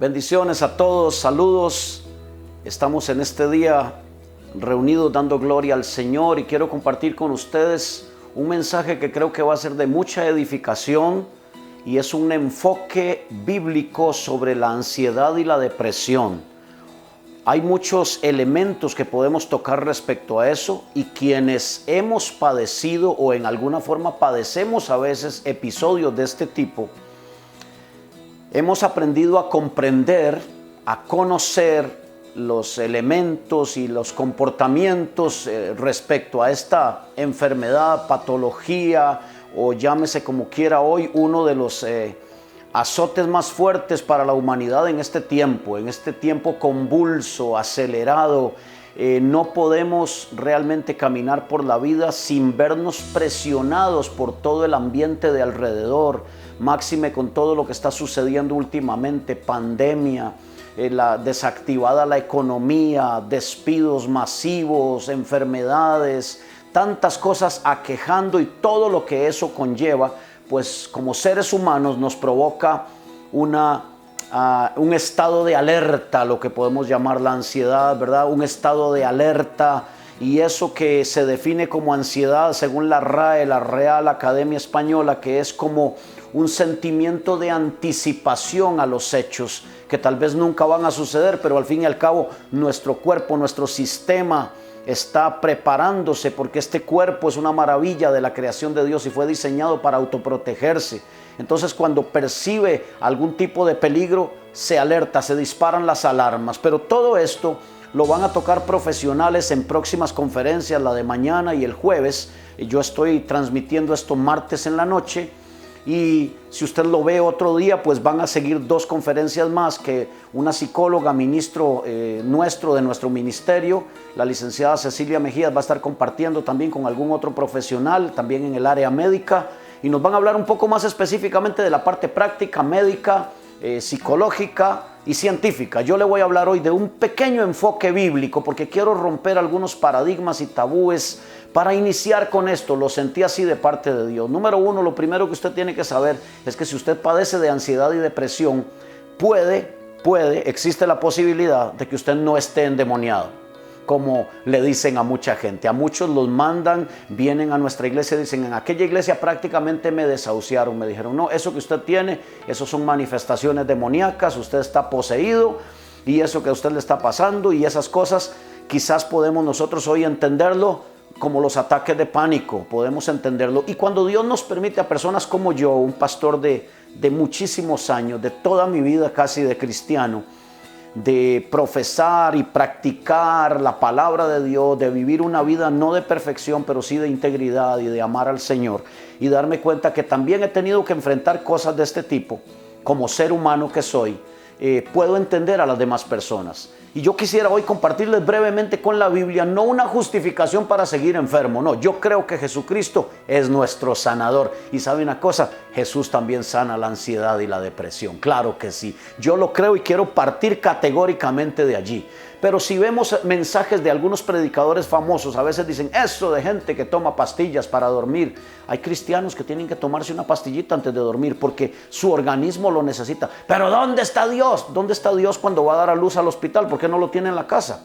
Bendiciones a todos, saludos. Estamos en este día reunidos dando gloria al Señor y quiero compartir con ustedes un mensaje que creo que va a ser de mucha edificación y es un enfoque bíblico sobre la ansiedad y la depresión. Hay muchos elementos que podemos tocar respecto a eso y quienes hemos padecido o en alguna forma padecemos a veces episodios de este tipo, hemos aprendido a comprender, a conocer los elementos y los comportamientos respecto a esta enfermedad, patología o llámese como quiera hoy, uno de los azotes más fuertes para la humanidad en este tiempo convulso, acelerado. No podemos realmente caminar por la vida sin vernos presionados por todo el ambiente de alrededor, máxime con todo lo que está sucediendo últimamente, pandemia, desactivada la economía, despidos masivos, enfermedades, tantas cosas aquejando y todo lo que eso conlleva, pues como seres humanos nos provoca un estado de alerta, lo que podemos llamar la ansiedad, ¿verdad? Un estado de alerta, y eso que se define como ansiedad según la RAE, la Real Academia Española, que es como un sentimiento de anticipación a los hechos que tal vez nunca van a suceder, pero al fin y al cabo nuestro cuerpo, nuestro sistema está preparándose, porque este cuerpo es una maravilla de la creación de Dios y fue diseñado para autoprotegerse. Entonces, cuando percibe algún tipo de peligro, se alerta, se disparan las alarmas. Pero todo esto lo van a tocar profesionales en próximas conferencias, la de mañana y el jueves. Yo estoy transmitiendo esto martes en la noche. Y si usted lo ve otro día, pues van a seguir 2 conferencias más que una psicóloga, ministro de nuestro ministerio, la licenciada Cecilia Mejías, va a estar compartiendo también con algún otro profesional, también en el área médica, y nos van a hablar un poco más específicamente de la parte práctica, médica, psicológica y científica. Yo le voy a hablar hoy de un pequeño enfoque bíblico porque quiero romper algunos paradigmas y tabúes para iniciar con esto. Lo sentí así de parte de Dios. Número 1, lo primero que usted tiene que saber es que si usted padece de ansiedad y depresión, existe la posibilidad de que usted no esté endemoniado, como le dicen a mucha gente. A muchos los mandan, vienen a nuestra iglesia y dicen: en aquella iglesia prácticamente me desahuciaron, me dijeron, no, eso que usted tiene, eso son manifestaciones demoníacas, usted está poseído y eso que a usted le está pasando y esas cosas. Quizás podemos nosotros hoy entenderlo como los ataques de pánico, podemos entenderlo. Y cuando Dios nos permite a personas como yo, un pastor de muchísimos años, de toda mi vida casi de cristiano, de profesar y practicar la palabra de Dios, de vivir una vida no de perfección, pero sí de integridad y de amar al Señor, y darme cuenta que también he tenido que enfrentar cosas de este tipo, como ser humano que soy, puedo entender a las demás personas. Y yo quisiera hoy compartirles brevemente con la Biblia, no una justificación para seguir enfermo, no, yo creo que Jesucristo es nuestro sanador. Y sabe una cosa, Jesús también sana la ansiedad y la depresión, claro que sí, yo lo creo y quiero partir categóricamente de allí. Pero si vemos mensajes de algunos predicadores famosos, a veces dicen eso de gente que toma pastillas para dormir. Hay cristianos que tienen que tomarse una pastillita antes de dormir porque su organismo lo necesita. Pero ¿dónde está Dios? ¿Dónde está Dios cuando va a dar a luz al hospital? ¿Por qué no lo tiene en la casa?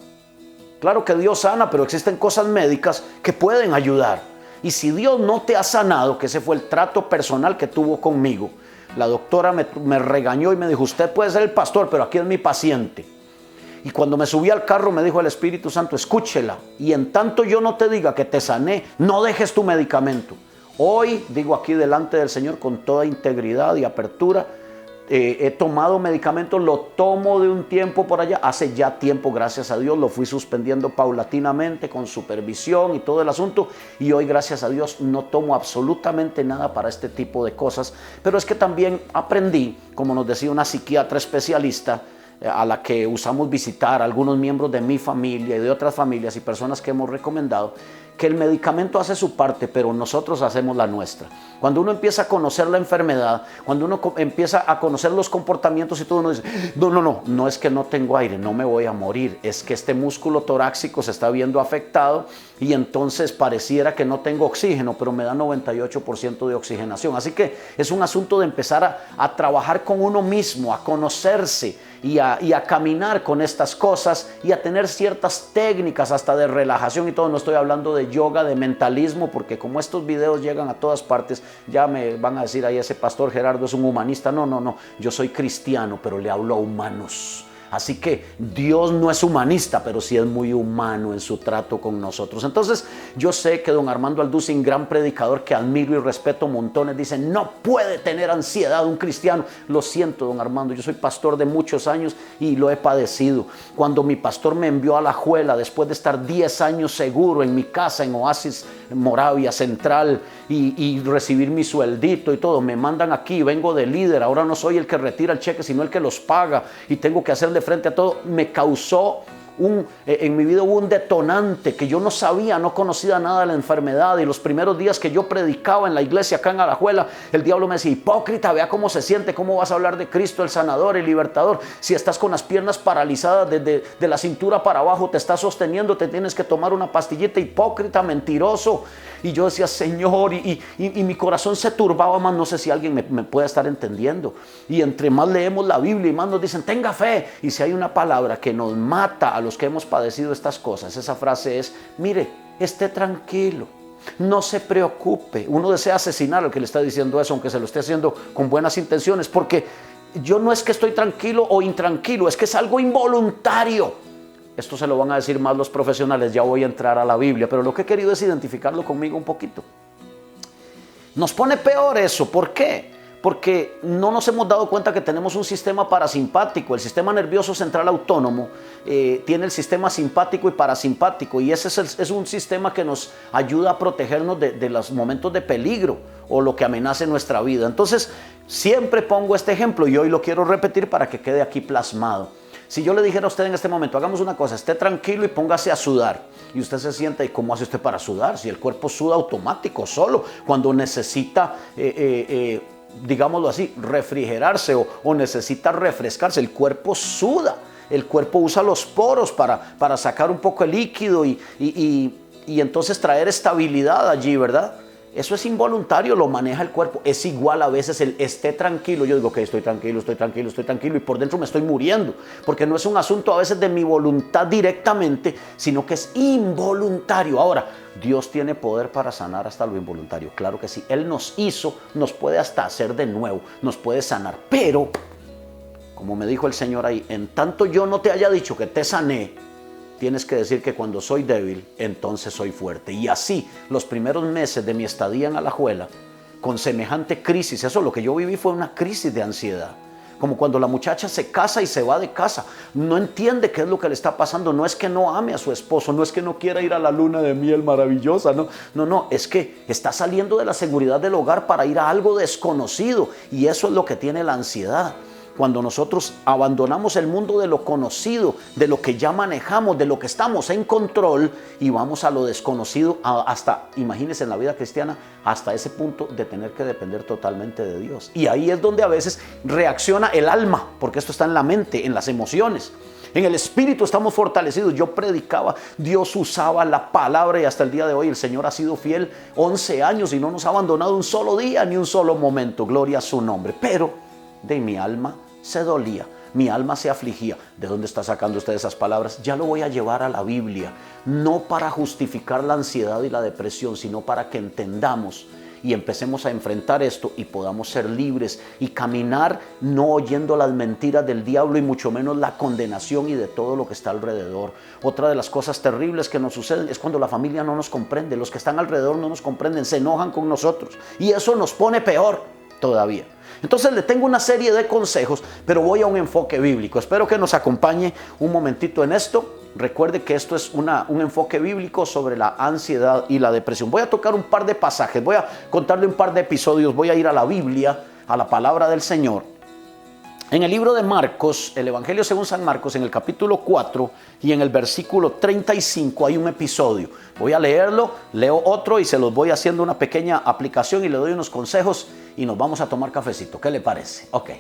Claro que Dios sana, pero existen cosas médicas que pueden ayudar. Y si Dios no te ha sanado, que ese fue el trato personal que tuvo conmigo, la doctora me regañó y me dijo: usted puede ser el pastor, pero aquí es mi paciente. Y cuando me subí al carro me dijo el Espíritu Santo: escúchela, y en tanto yo no te diga que te sané, no dejes tu medicamento. Hoy digo aquí delante del Señor con toda integridad y apertura, he tomado medicamentos, lo tomo de un tiempo por allá, hace ya tiempo, gracias a Dios, lo fui suspendiendo paulatinamente con supervisión y todo el asunto, y hoy gracias a Dios no tomo absolutamente nada para este tipo de cosas. Pero es que también aprendí, como nos decía una psiquiatra especialista, a la que usamos visitar algunos miembros de mi familia y de otras familias y personas que hemos recomendado, que el medicamento hace su parte, pero nosotros hacemos la nuestra. Cuando uno empieza a conocer la enfermedad, cuando uno empieza a conocer los comportamientos y todo, uno dice, no es que no tengo aire, no me voy a morir, es que este músculo torácico se está viendo afectado y entonces pareciera que no tengo oxígeno, pero me da 98% de oxigenación. Así que es un asunto de empezar a trabajar con uno mismo, a conocerse y a caminar con estas cosas y a tener ciertas técnicas hasta de relajación y todo. No estoy hablando de yoga, de mentalismo, porque como estos videos llegan a todas partes, ya me van a decir ahí ese pastor Gerardo es un humanista. No, yo soy cristiano, pero le hablo a humanos. Así que Dios no es humanista, pero sí es muy humano en su trato con nosotros. Entonces yo sé que don Armando Alducin, gran predicador que admiro y respeto montones, dice, no puede tener ansiedad un cristiano. Lo siento, don Armando, yo soy pastor de muchos años y lo he padecido. Cuando mi pastor me envió a Alajuela, después de estar 10 años seguro en mi casa en Oasis, Moravia Central, y recibir mi sueldito y todo, me mandan aquí, vengo de líder, ahora no soy el que retira el cheque, sino el que los paga y tengo que hacerle frente a todo. Me causó en mi vida hubo un detonante que yo no sabía, no conocía nada de la enfermedad, y los primeros días que yo predicaba en la iglesia acá en Alajuela, el diablo me decía, hipócrita, vea cómo se siente, cómo vas a hablar de Cristo el sanador, el libertador, si estás con las piernas paralizadas de la cintura para abajo, te estás sosteniendo, te tienes que tomar una pastillita, hipócrita, mentiroso. Y yo decía, Señor, y mi corazón se turbaba más. No sé si alguien me puede estar entendiendo. Y entre más leemos la Biblia y más nos dicen, tenga fe. Y si hay una palabra que nos mata a los que hemos padecido estas cosas, esa frase es, mire, esté tranquilo, no se preocupe. Uno desea asesinar al que le está diciendo eso, aunque se lo esté haciendo con buenas intenciones, porque yo no es que estoy tranquilo o intranquilo, es que es algo involuntario. Esto se lo van a decir más los profesionales, ya voy a entrar a la Biblia, pero lo que he querido es identificarlo conmigo un poquito. Nos pone peor eso, ¿por qué? Porque no nos hemos dado cuenta que tenemos un sistema parasimpático. El sistema nervioso central autónomo tiene el sistema simpático y parasimpático, y ese es un sistema que nos ayuda a protegernos de los momentos de peligro o lo que amenace nuestra vida. Entonces, siempre pongo este ejemplo y hoy lo quiero repetir para que quede aquí plasmado. Si yo le dijera a usted en este momento, hagamos una cosa, esté tranquilo y póngase a sudar, y usted se sienta, ¿y cómo hace usted para sudar? Si el cuerpo suda automático solo cuando necesita, digámoslo así, refrigerarse o necesita refrescarse, el cuerpo suda, el cuerpo usa los poros para sacar un poco el líquido y entonces traer estabilidad allí, ¿verdad? Eso es involuntario, lo maneja el cuerpo. Es igual a veces el esté tranquilo. Yo digo que estoy tranquilo y por dentro me estoy muriendo, porque no es un asunto a veces de mi voluntad directamente, sino que es involuntario. Ahora, Dios tiene poder para sanar hasta lo involuntario, claro que sí. Él nos hizo, nos puede hasta hacer de nuevo, nos puede sanar, pero como me dijo el Señor ahí, en tanto yo no te haya dicho que te sané, tienes que decir que cuando soy débil, entonces soy fuerte. Y así, los primeros meses de mi estadía en Alajuela, con semejante crisis, eso lo que yo viví fue una crisis de ansiedad. Como cuando la muchacha se casa y se va de casa, no entiende qué es lo que le está pasando. No es que no ame a su esposo, no es que no quiera ir a la luna de miel maravillosa, no, es que está saliendo de la seguridad del hogar para ir a algo desconocido, y eso es lo que tiene la ansiedad. Cuando nosotros abandonamos el mundo de lo conocido, de lo que ya manejamos, de lo que estamos en control, y vamos a lo desconocido, hasta, imagínense, en la vida cristiana, hasta ese punto de tener que depender totalmente de Dios. Y ahí es donde a veces reacciona el alma, porque esto está en la mente, en las emociones. En el espíritu estamos fortalecidos. Yo predicaba, Dios usaba la palabra, y hasta el día de hoy el Señor ha sido fiel 11 años y no nos ha abandonado un solo día ni un solo momento. Gloria a su nombre. Pero de mi alma se dolía, mi alma se afligía. ¿De dónde está sacando usted esas palabras? Ya lo voy a llevar a la Biblia, no para justificar la ansiedad y la depresión, sino para que entendamos y empecemos a enfrentar esto y podamos ser libres y caminar no oyendo las mentiras del diablo y mucho menos la condenación y de todo lo que está alrededor. Otra de las cosas terribles que nos suceden es cuando la familia no nos comprende, los que están alrededor no nos comprenden, se enojan con nosotros, y eso nos pone peor todavía. Entonces le tengo una serie de consejos, pero voy a un enfoque bíblico. Espero que nos acompañe un momentito en esto. Recuerde que esto es un enfoque bíblico sobre la ansiedad y la depresión. Voy a tocar un par de pasajes, voy a contarle un par de episodios, voy a ir a la Biblia, a la palabra del Señor, En el libro de Marcos, el Evangelio según San Marcos, en el capítulo 4 y en el versículo 35 hay un episodio. Voy a leerlo, leo otro y se los voy haciendo una pequeña aplicación y le doy unos consejos y nos vamos a tomar cafecito. ¿Qué le parece? Ok.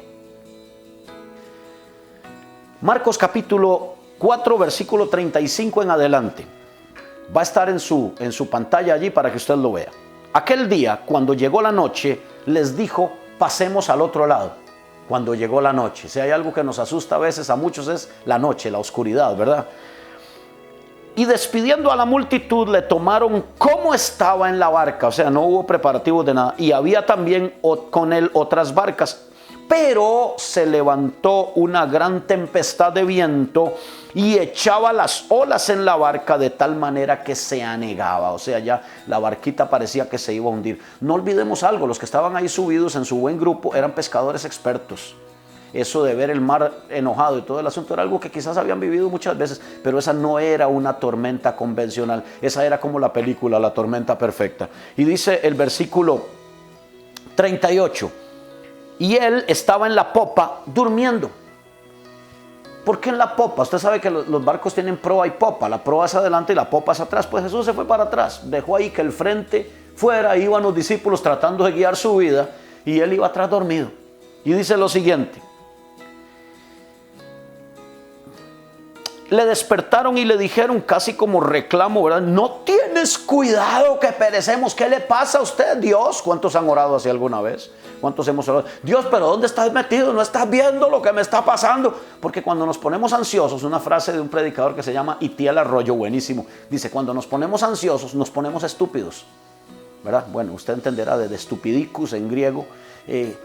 Marcos capítulo 4, versículo 35 en adelante. Va a estar en su pantalla allí para que usted lo vea. Aquel día, cuando llegó la noche, les dijo, pasemos al otro lado. Cuando llegó la noche. Si hay algo que nos asusta a veces a muchos es la noche, la oscuridad, ¿verdad? Y despidiendo a la multitud le tomaron como estaba en la barca, o sea, no hubo preparativos de nada. Y había también con él otras barcas. Pero se levantó una gran tempestad de viento y echaba las olas en la barca de tal manera que se anegaba. O sea, ya la barquita parecía que se iba a hundir. No olvidemos algo, los que estaban ahí subidos en su buen grupo eran pescadores expertos. Eso de ver el mar enojado y todo el asunto era algo que quizás habían vivido muchas veces, pero esa no era una tormenta convencional. Esa era como la película, la tormenta perfecta. Y dice el versículo 38. Y él estaba en la popa durmiendo. ¿Por qué en la popa? Usted sabe que los barcos tienen proa y popa. La proa es adelante y la popa es atrás. Pues Jesús se fue para atrás. Dejó ahí que el frente fuera. Iban los discípulos tratando de guiar su vida. Y él iba atrás dormido. Y dice lo siguiente. Le despertaron y le dijeron casi como reclamo, ¿verdad? No tienes cuidado que perecemos. ¿Qué le pasa a usted, Dios? ¿Cuántos han orado así alguna vez? ¿Cuántos hemos orado? Dios, pero ¿dónde estás metido? ¿No estás viendo lo que me está pasando? Porque cuando nos ponemos ansiosos, una frase de un predicador que se llama Itiel Arroyo, buenísimo, dice, cuando nos ponemos ansiosos, nos ponemos estúpidos, ¿verdad? Bueno, usted entenderá de stupidicus en griego.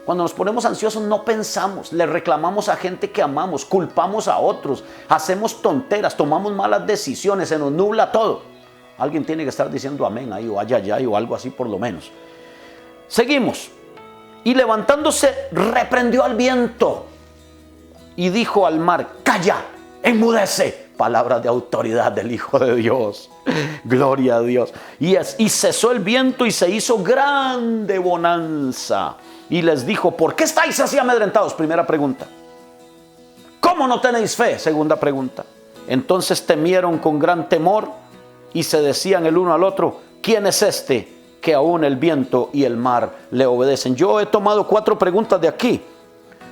Cuando nos ponemos ansiosos no pensamos, le reclamamos a gente que amamos, culpamos a otros, hacemos tonteras, tomamos malas decisiones, se nos nubla todo. Alguien tiene que estar diciendo amén ahí o ay, ay, ay, o algo así por lo menos. Seguimos. Y levantándose reprendió al viento y dijo al mar, calla, enmudece. Palabras de autoridad del Hijo de Dios. Gloria a Dios. Y cesó el viento y se hizo grande bonanza. Y les dijo, ¿por qué estáis así amedrentados? Primera pregunta. ¿Cómo no tenéis fe? Segunda pregunta. Entonces temieron con gran temor y se decían el uno al otro, ¿quién es este que aún el viento y el mar le obedecen? Yo he tomado 4 preguntas de aquí.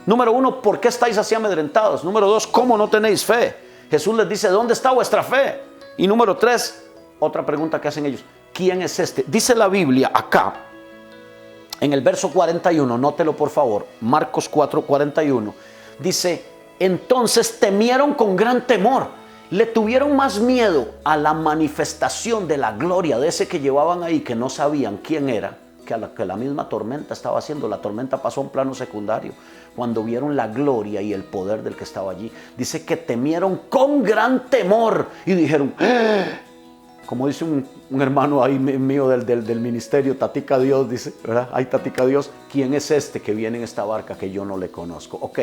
Número 1, ¿por qué estáis así amedrentados? Número 2, ¿cómo no tenéis fe? Jesús les dice, ¿dónde está vuestra fe? Y número 3, otra pregunta que hacen ellos, ¿quién es este? Dice la Biblia acá, en el verso 41, nótelo por favor, Marcos 4, 41, dice, entonces temieron con gran temor, le tuvieron más miedo a la manifestación de la gloria de ese que llevaban ahí, que no sabían quién era, que la misma tormenta estaba haciendo. La tormenta pasó a un plano secundario. Cuando vieron la gloria y el poder del que estaba allí, dice que temieron con gran temor y dijeron, como dice un hermano ahí mío del ministerio, Tatica Dios, dice, ¿verdad? Ay, Tatica Dios, ¿quién es este que viene en esta barca que yo no le conozco? Ok,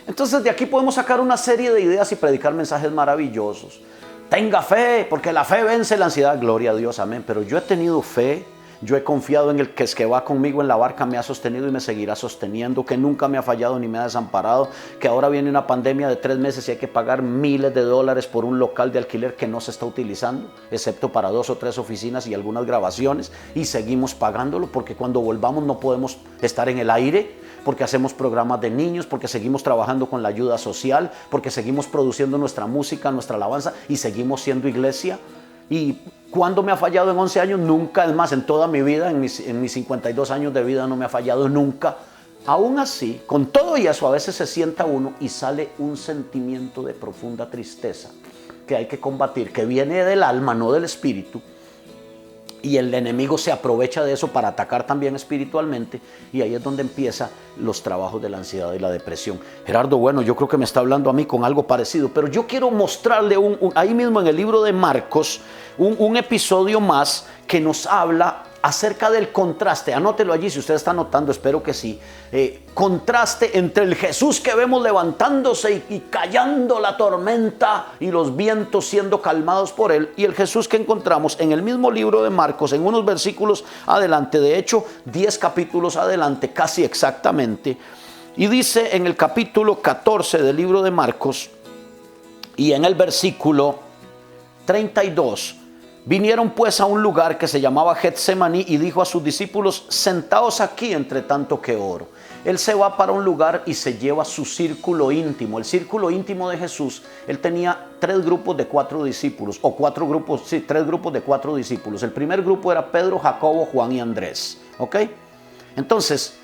entonces de aquí podemos sacar una serie de ideas y predicar mensajes maravillosos. Tenga fe, porque la fe vence la ansiedad. Gloria a Dios, amén. Pero yo he tenido fe. Yo he confiado en el que es que va conmigo en la barca, me ha sostenido y me seguirá sosteniendo, que nunca me ha fallado ni me ha desamparado, que ahora viene una pandemia de 3 meses y hay que pagar miles de dólares por un local de alquiler que no se está utilizando, excepto para 2 o 3 oficinas y algunas grabaciones, y seguimos pagándolo porque cuando volvamos no podemos estar en el aire, porque hacemos programas de niños, porque seguimos trabajando con la ayuda social, porque seguimos produciendo nuestra música, nuestra alabanza y seguimos siendo iglesia. ¿Y cuándo me ha fallado en 11 años? Nunca. Es más, en toda mi vida, en mis 52 años de vida no me ha fallado nunca. Aún así, con todo y eso, a veces se sienta uno y sale un sentimiento de profunda tristeza que hay que combatir, que viene del alma, no del espíritu. Y el enemigo se aprovecha de eso para atacar también espiritualmente, y ahí es donde empiezan los trabajos de la ansiedad y la depresión. Gerardo, bueno, yo creo que me está hablando a mí con algo parecido, pero yo quiero mostrarle ahí mismo en el libro de Marcos un episodio más que nos habla acerca del contraste. Anótelo allí si usted está anotando, espero que sí. Contraste entre el Jesús que vemos levantándose y callando la tormenta y los vientos siendo calmados por él, y el Jesús que encontramos en el mismo libro de Marcos, en unos versículos adelante, de hecho 10 capítulos adelante, casi exactamente, Y dice en el capítulo 14 del libro de Marcos y en el versículo 32, vinieron pues a un lugar que se llamaba Getsemaní y dijo a sus discípulos, sentaos aquí entre tanto que oro. Él se va para un lugar y se lleva su círculo íntimo. El círculo íntimo de Jesús, él tenía 3 grupos de 4 discípulos, o 4 grupos, sí, 3 grupos de 4 discípulos. El primer grupo era Pedro, Jacobo, Juan y Andrés. ¿Ok? Entonces,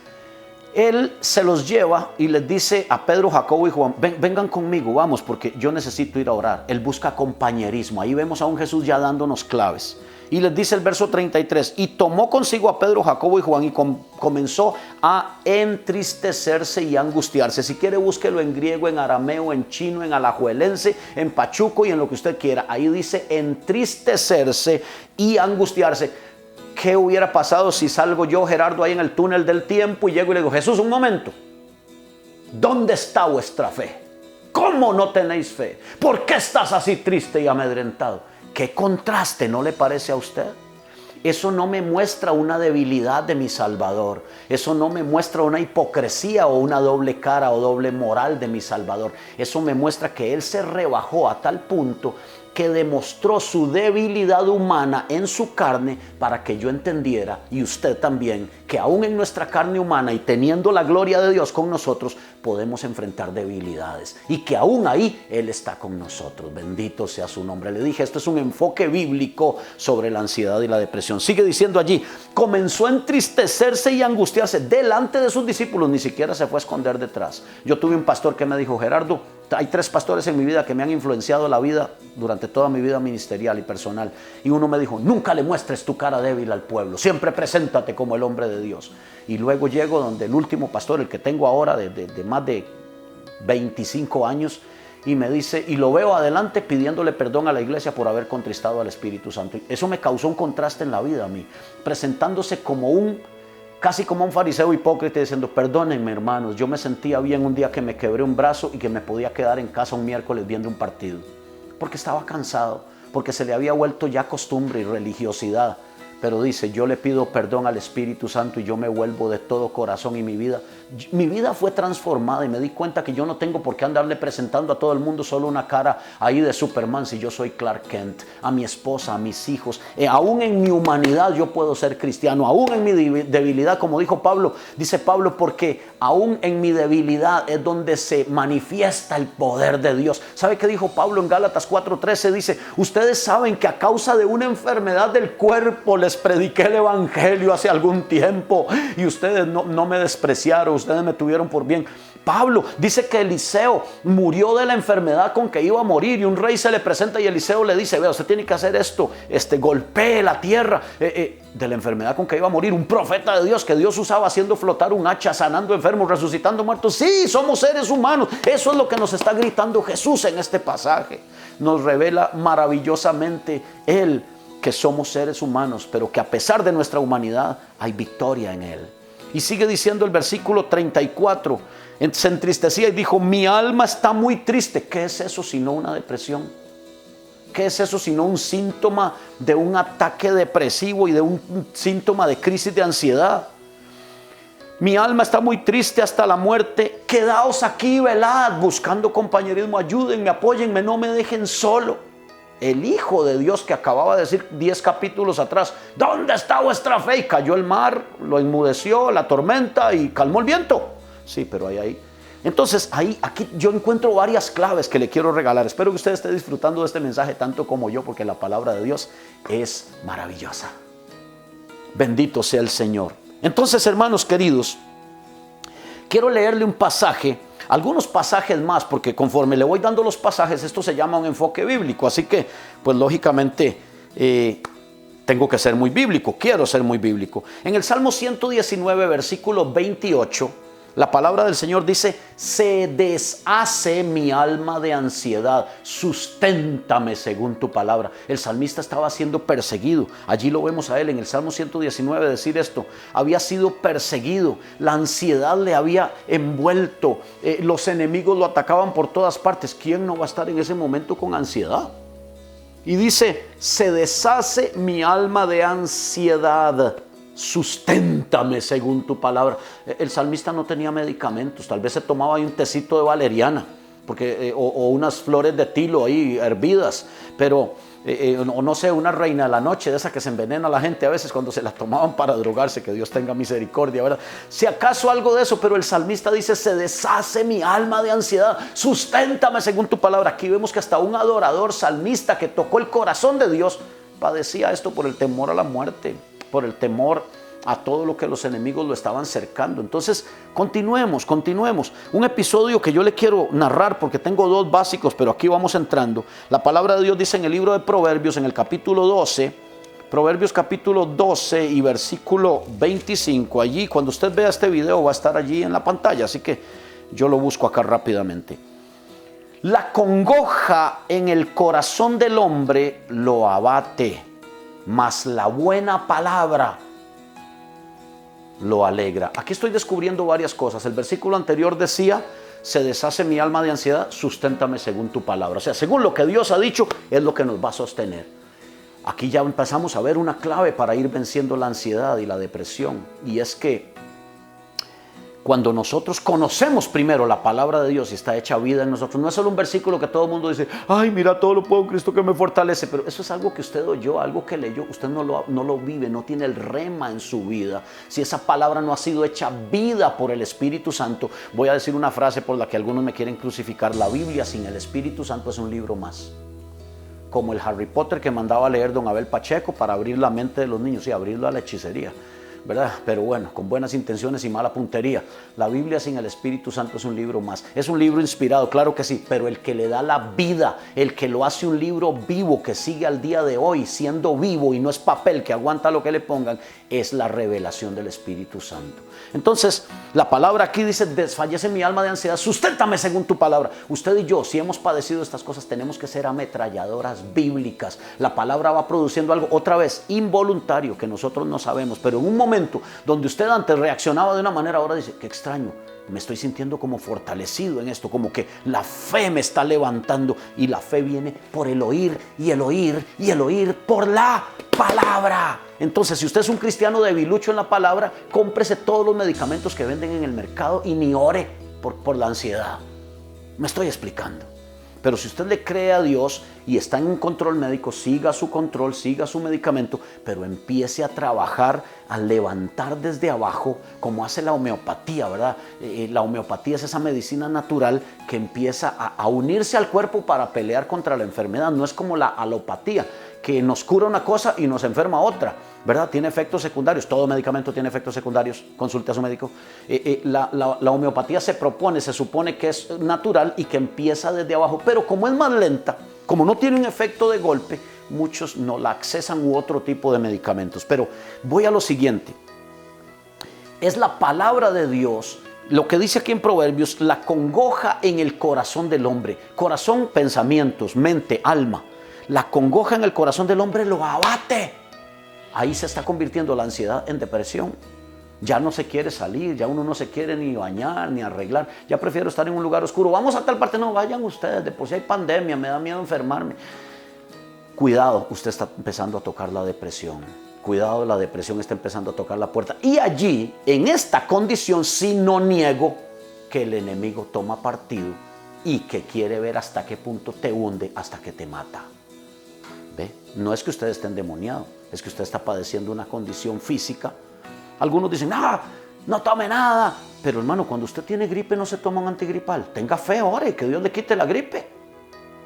él se los lleva y les dice a Pedro, Jacobo y Juan, vengan conmigo, vamos, porque yo necesito ir a orar. Él busca compañerismo. Ahí vemos a un Jesús ya dándonos claves. Y les dice el verso 33, y tomó consigo a Pedro, Jacobo y Juan y comenzó a entristecerse y angustiarse. Si quiere, búsquelo en griego, en arameo, en chino, en alajuelense, en pachuco y en lo que usted quiera. Ahí dice entristecerse y angustiarse. ¿Qué hubiera pasado si salgo yo, Gerardo, ahí en el túnel del tiempo y llego y le digo, Jesús, un momento, ¿dónde está vuestra fe? ¿Cómo no tenéis fe? ¿Por qué estás así triste y amedrentado? ¿Qué contraste, no le parece a usted? Eso no me muestra una debilidad de mi Salvador. Eso no me muestra una hipocresía o una doble cara o doble moral de mi Salvador. Eso me muestra que Él se rebajó a tal punto que demostró su debilidad humana en su carne para que yo entendiera, y usted también, que aún en nuestra carne humana y teniendo la gloria de Dios con nosotros, podemos enfrentar debilidades y que aún ahí Él está con nosotros. Bendito sea su nombre. Le dije, esto es un enfoque bíblico sobre la ansiedad y la depresión. Sigue diciendo allí, comenzó a entristecerse y angustiarse delante de sus discípulos, ni siquiera se fue a esconder detrás. Yo tuve un pastor que me dijo, Gerardo, hay 3 pastores en mi vida que me han influenciado la vida durante toda mi vida ministerial y personal. Y uno me dijo, nunca le muestres tu cara débil al pueblo, siempre preséntate como el hombre de Dios. Y luego llego donde el último pastor, el que tengo ahora de más de 25 años, y me dice, y lo veo adelante pidiéndole perdón a la iglesia por haber contristado al Espíritu Santo. Eso me causó un contraste en la vida a mí, presentándose como casi como un fariseo hipócrita, diciendo, perdónenme hermanos, yo me sentía bien un día que me quebré un brazo y que me podía quedar en casa un miércoles viendo un partido, porque estaba cansado, porque se le había vuelto ya costumbre y religiosidad. Pero dice, yo le pido perdón al Espíritu Santo y yo me vuelvo de todo corazón, y mi vida fue transformada y me di cuenta que yo no tengo por qué andarle presentando a todo el mundo solo una cara ahí de Superman si yo soy Clark Kent, a mi esposa, a mis hijos. Aún en mi humanidad yo puedo ser cristiano, aún en mi debilidad, como dijo Pablo, dice Pablo, porque aún en mi debilidad es donde se manifiesta el poder de Dios. ¿Sabe qué dijo Pablo en Gálatas 4:13? Dice, ustedes saben que a causa de una enfermedad del cuerpo les prediqué el evangelio hace algún tiempo y ustedes no me despreciaron, ustedes me tuvieron por bien. Pablo dice que Eliseo murió de la enfermedad con que iba a morir, y un rey se le presenta y Eliseo le dice, vea, usted tiene que hacer esto, golpee la tierra, de la enfermedad con que iba a morir. Un profeta de Dios que Dios usaba haciendo flotar un hacha, sanando enfermos, resucitando muertos. Sí, somos seres humanos. Eso es lo que nos está gritando Jesús en este pasaje. Nos revela maravillosamente Él que somos seres humanos, pero que a pesar de nuestra humanidad hay victoria en Él. Y sigue diciendo el versículo 34, se entristecía y dijo, mi alma está muy triste. ¿Qué es eso sino una depresión? ¿Qué es eso sino un síntoma de un ataque depresivo y de un síntoma de crisis de ansiedad? Mi alma está muy triste hasta la muerte. Quedaos aquí, velad, buscando compañerismo. Ayúdenme, apóyenme, no me dejen solo. El Hijo de Dios que acababa de decir 10 capítulos atrás, ¿dónde está vuestra fe? Y cayó el mar, lo enmudeció, la tormenta y calmó el viento. Sí, pero ahí. Entonces, aquí yo encuentro varias claves que le quiero regalar. Espero que usted esté disfrutando de este mensaje tanto como yo, porque la palabra de Dios es maravillosa. Bendito sea el Señor. Entonces, hermanos queridos, quiero leerle un pasaje, algunos pasajes más, porque conforme le voy dando los pasajes, esto se llama un enfoque bíblico. Así que, pues lógicamente, tengo que ser muy bíblico, quiero ser muy bíblico. En el Salmo 119, versículo 28, la palabra del Señor dice, se deshace mi alma de ansiedad, susténtame según tu palabra. El salmista estaba siendo perseguido. Allí lo vemos a él en el Salmo 119 decir esto. Había sido perseguido, la ansiedad le había envuelto, los enemigos lo atacaban por todas partes. ¿Quién no va a estar en ese momento con ansiedad? Y dice, se deshace mi alma de ansiedad. Susténtame según tu palabra. El salmista no tenía medicamentos, tal vez se tomaba ahí un tecito de valeriana, o unas flores de tilo ahí hervidas, pero o no sé, una reina de la noche, de esa que se envenena a la gente a veces cuando se la tomaban para drogarse, que Dios tenga misericordia, ¿verdad? Si acaso algo de eso, pero el salmista dice, se deshace mi alma de ansiedad, susténtame según tu palabra. Aquí vemos que hasta un adorador salmista que tocó el corazón de Dios padecía esto por el temor a la muerte, por el temor a todo lo que los enemigos lo estaban cercando. Entonces, continuemos. Un episodio que yo le quiero narrar porque tengo dos básicos, pero aquí vamos entrando. La palabra de Dios dice en el libro de Proverbios, en el capítulo 12, Proverbios capítulo 12 y versículo 25. Allí, cuando usted vea este video, va a estar allí en la pantalla, así que yo lo busco acá rápidamente. La congoja en el corazón del hombre lo abate, mas la buena palabra lo alegra. Aquí estoy descubriendo varias cosas. El versículo anterior decía, se deshace mi alma de ansiedad, susténtame según tu palabra. O sea, según lo que Dios ha dicho, es lo que nos va a sostener. Aquí ya empezamos a ver una clave para ir venciendo la ansiedad y la depresión. Y es que cuando nosotros conocemos primero la palabra de Dios y está hecha vida en nosotros, no es solo un versículo que todo el mundo dice, ay, mira, todo lo puedo en Cristo que me fortalece, pero eso es algo que usted oyó, algo que leyó, usted no lo vive, no tiene el rema en su vida. Si esa palabra no ha sido hecha vida por el Espíritu Santo, voy a decir una frase por la que algunos me quieren crucificar, la Biblia sin el Espíritu Santo es un libro más. Como el Harry Potter que mandaba a leer don Abel Pacheco para abrir la mente de los niños y abrirlo a la hechicería, ¿verdad? Pero bueno, con buenas intenciones y mala puntería. La Biblia sin el Espíritu Santo es un libro más. Es un libro inspirado, claro que sí, pero el que le da la vida, el que lo hace un libro vivo, que sigue al día de hoy siendo vivo y no es papel que aguanta lo que le pongan, es la revelación del Espíritu Santo. Entonces, la palabra aquí dice, desfallece mi alma de ansiedad, susténtame según tu palabra. Usted y yo, si hemos padecido estas cosas, tenemos que ser ametralladoras bíblicas. La palabra va produciendo algo, otra vez, involuntario, que nosotros no sabemos, pero en un momento donde usted antes reaccionaba de una manera, ahora dice, qué extraño, me estoy sintiendo como fortalecido en esto, como que la fe me está levantando, y la fe viene por el oír y el oír y el oír por la palabra. Entonces, si usted es un cristiano debilucho en la palabra, cómprese todos los medicamentos que venden en el mercado y ni ore por la ansiedad. Me estoy explicando. Pero si usted le cree a Dios y está en un control médico, siga su control, siga su medicamento, pero empiece a trabajar, a levantar desde abajo, como hace la homeopatía, ¿verdad? La homeopatía es esa medicina natural que empieza a unirse al cuerpo para pelear contra la enfermedad. No es como la alopatía, que nos cura una cosa y nos enferma otra, ¿verdad? Tiene efectos secundarios. Todo medicamento tiene efectos secundarios. Consulte a su médico. La homeopatía se supone que es natural y que empieza desde abajo, pero como es más lenta, como no tiene un efecto de golpe, muchos no la accesan u otro tipo de medicamentos. Pero voy a lo siguiente. Es la palabra de Dios, lo que dice aquí en Proverbios, la congoja en el corazón del hombre. Corazón, pensamientos, mente, alma. La congoja en el corazón del hombre lo abate. Ahí se está convirtiendo la ansiedad en depresión. Ya no se quiere salir, ya uno no se quiere ni bañar, ni arreglar. Ya prefiero estar en un lugar oscuro. Vamos a tal parte, no, vayan ustedes, de por si hay pandemia, me da miedo enfermarme. Cuidado, usted está empezando a tocar la depresión. Cuidado, la depresión está empezando a tocar la puerta. Y allí, en esta condición, sí no niego que el enemigo toma partido y que quiere ver hasta qué punto te hunde, hasta que te mata. ¿Ve? No es que usted esté endemoniado, es que usted está padeciendo una condición física. Algunos dicen, no tome nada. Pero hermano, cuando usted tiene gripe no se toma un antigripal. Tenga fe, ore, que Dios le quite la gripe.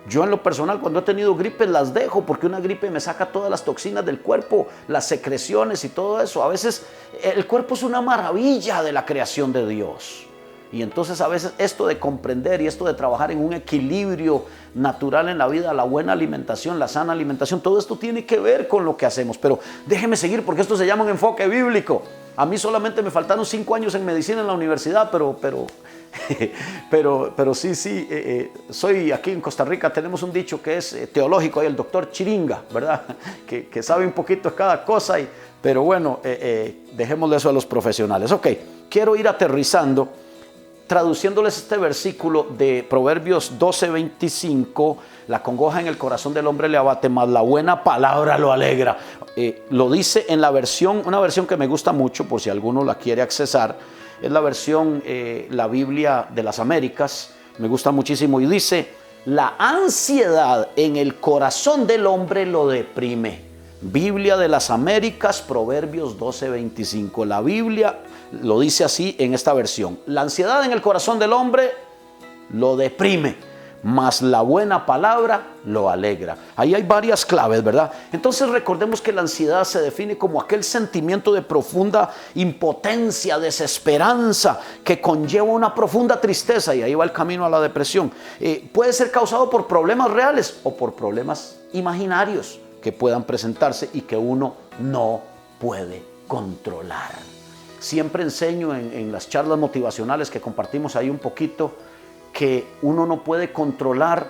Yo en lo personal, cuando he tenido gripe, las dejo, porque una gripe me saca todas las toxinas del cuerpo, las secreciones y todo eso. A veces el cuerpo es una maravilla de la creación de Dios. Y entonces a veces esto de comprender y esto de trabajar en un equilibrio natural en la vida, la buena alimentación, la sana alimentación, todo esto tiene que ver con lo que hacemos. Pero déjeme seguir, porque esto se llama un enfoque bíblico. A mí solamente me faltaron 5 años en medicina en la universidad, pero sí, soy aquí en Costa Rica, tenemos un dicho que es teológico, hay el doctor Chiringa, ¿verdad? Que sabe un poquito de cada cosa, pero bueno, dejémosle eso a los profesionales. Ok, quiero ir aterrizando traduciéndoles este versículo de Proverbios 12:25, la congoja en el corazón del hombre le abate, mas la buena palabra lo alegra. Lo dice en la versión, una versión que me gusta mucho, por si alguno la quiere accesar, es la versión, la Biblia de las Américas, me gusta muchísimo, y dice: la ansiedad en el corazón del hombre lo deprime. Biblia de las Américas, Proverbios 12:25. La Biblia lo dice así en esta versión: la ansiedad en el corazón del hombre lo deprime, mas la buena palabra lo alegra. Ahí hay varias claves, ¿verdad? Entonces recordemos que la ansiedad se define como aquel sentimiento de profunda impotencia, desesperanza, que conlleva una profunda tristeza, y ahí va el camino a la depresión. Puede ser causado por problemas reales o por problemas imaginarios que puedan presentarse y que uno no puede controlar. Siempre enseño en las charlas motivacionales que compartimos ahí un poquito, que uno no puede controlar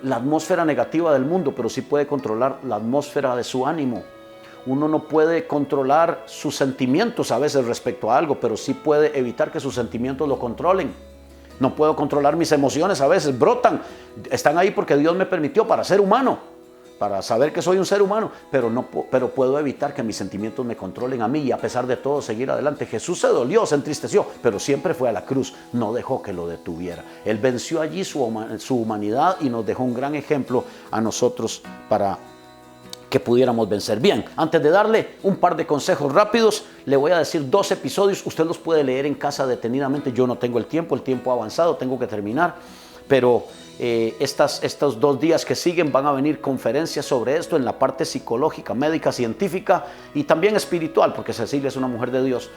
la atmósfera negativa del mundo, pero sí puede controlar la atmósfera de su ánimo. Uno no puede controlar sus sentimientos a veces respecto a algo, pero sí puede evitar que sus sentimientos lo controlen. No puedo controlar mis emociones, a veces brotan, están ahí porque Dios me permitió para ser humano, para saber que soy un ser humano, pero puedo evitar que mis sentimientos me controlen a mí y a pesar de todo seguir adelante. Jesús se dolió, se entristeció, pero siempre fue a la cruz, no dejó que lo detuviera. Él venció allí su humanidad y nos dejó un gran ejemplo a nosotros para que pudiéramos vencer. Bien, antes de darle un par de consejos rápidos, le voy a decir 2 episodios, usted los puede leer en casa detenidamente. Yo no tengo el tiempo ha avanzado, tengo que terminar, pero estos 2 días que siguen van a venir conferencias sobre esto en la parte psicológica, médica, científica y también espiritual, porque Cecilia es una mujer de Dios,